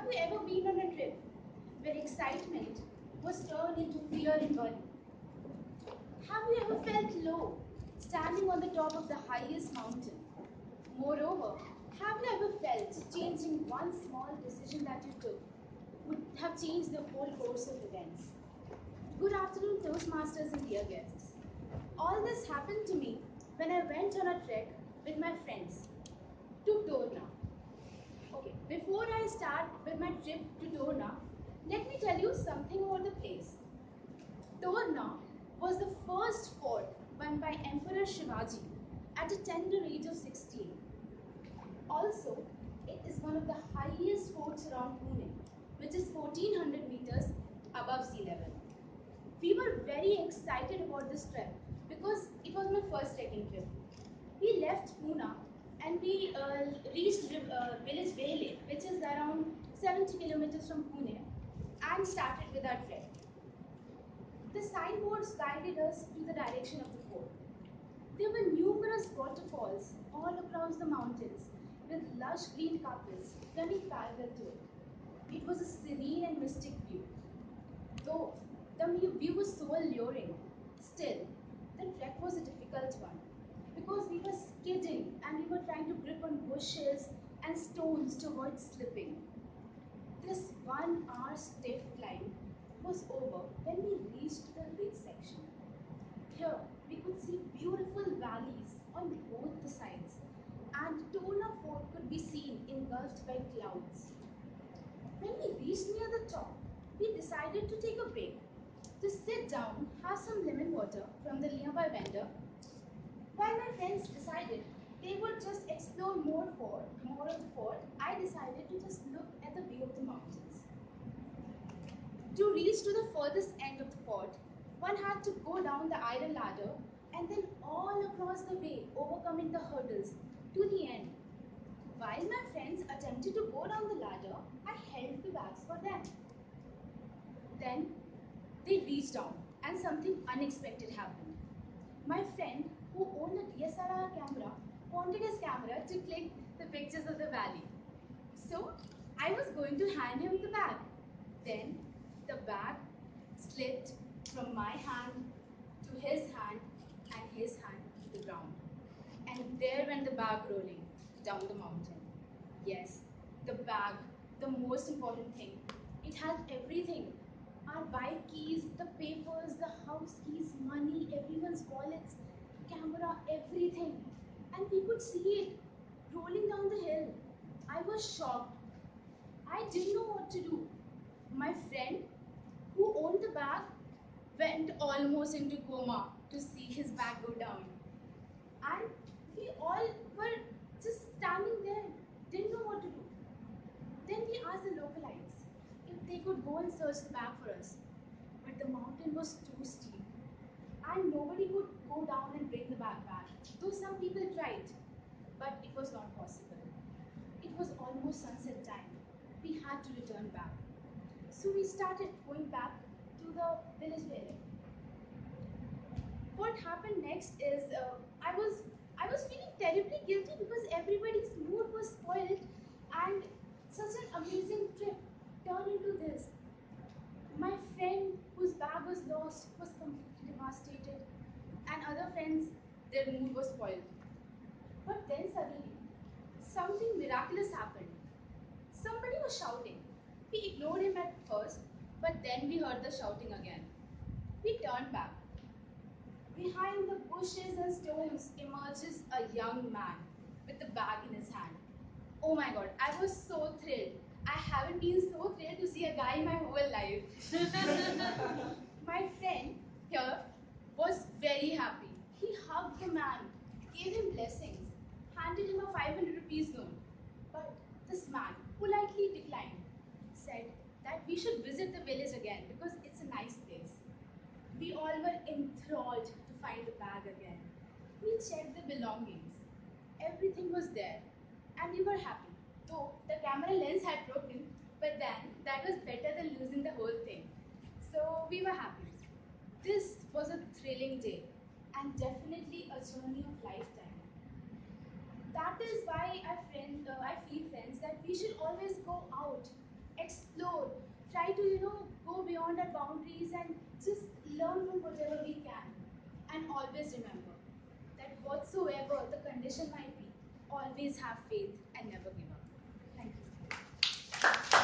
Have you ever been on a trip where excitement was turned into fear and worry? Have you ever felt low standing on the top of the highest mountain? Moreover, have you ever felt changing one small decision that you took would have changed the whole course of events? Good afternoon, Toastmasters and dear guests. All this happened to me when I went on a trek with my friends to Torna. Okay, before I start with my trip to Torna, let me tell you something about the place. Torna was the first fort won by Emperor Shivaji at a tender age of 16. Also, it is one of the highest forts around Pune, which is 1400 meters above sea level. We were very excited about this trip because it was my first trekking trip. We left Pune and we reached village Vehle, which is around 70 kilometers from Pune, and started with our trek. The signboards guided us to the direction of the fort. There were numerous waterfalls all across the mountains with lush green carpets running parallel to it. It was a serene and mystic view. Though the view was so alluring, still, the trek was a difficult one because we were skidding and we were trying to grip on bushes and stones to avoid slipping. This 1 hour stiff climb was over when we reached the ridge section. Here, we could see beautiful valleys on both the sides, and Torna Fort could be seen engulfed by clouds. When we reached near the top, we decided to take a break, to sit down, have some lemon water from the nearby vendor, while my friends decided they would just explore more of the fort. I decided to just look at the view of the mountains. To reach to the furthest end of the fort, one had to go down the iron ladder and then all across the way, overcoming the hurdles to the end. While my friends attempted to go down the ladder, I held the bags for them. Then they reached down and something unexpected happened. My friend, who owned a DSLR camera, wanted his camera to click the pictures of the valley. So I was going to hand him the bag. Then the bag slipped from my hand to his hand and his hand to the ground. And there went the bag rolling down the mountain. Yes, the bag, the most important thing. It had everything. Our bike keys, the papers, the house keys, money, everyone's wallets, camera, everything. And we could see it rolling down the hill. I was shocked. I didn't know what to do. My friend, who owned the bag, went almost into coma to see his bag go down. And we all were just standing there, didn't know what to do. Then we asked the localites if they could go and search the bag for us. But the mountain was too steep and nobody could go down and bring the bag back. Though some people tried, but it was not possible. It was almost sunset time. We had to return back. So we started going back to the village area. What happened next is I was feeling terribly guilty because everybody's mood was spoiled and such an amazing trip turned into this. My friend whose bag was lost was completely devastated, and other friends, their mood was spoiled. But then suddenly, something miraculous happened. Somebody was shouting. We ignored him at first, but then we heard the shouting again. We turned back. Behind the bushes and stones emerges a young man with a bag in his hand. Oh my god, I was so thrilled. I haven't been so thrilled to see a guy in my whole life. My friend here was very happy. He hugged the man, gave him blessings, handed him a 500 rupees note. But this man politely declined, said that we should visit the village again because it's a nice place. We all were enthralled to find the bag again. We checked the belongings. Everything was there and we were happy. Though the camera lens had broken, but then that was better than losing the whole thing. So we were happy. This was a thrilling day and definitely a journey of lifetime. That is why I feel, friends, that we should always go out, try to, go beyond our boundaries and just learn from whatever we can. And always remember that whatsoever the condition might be, always have faith and never give up. Thank you.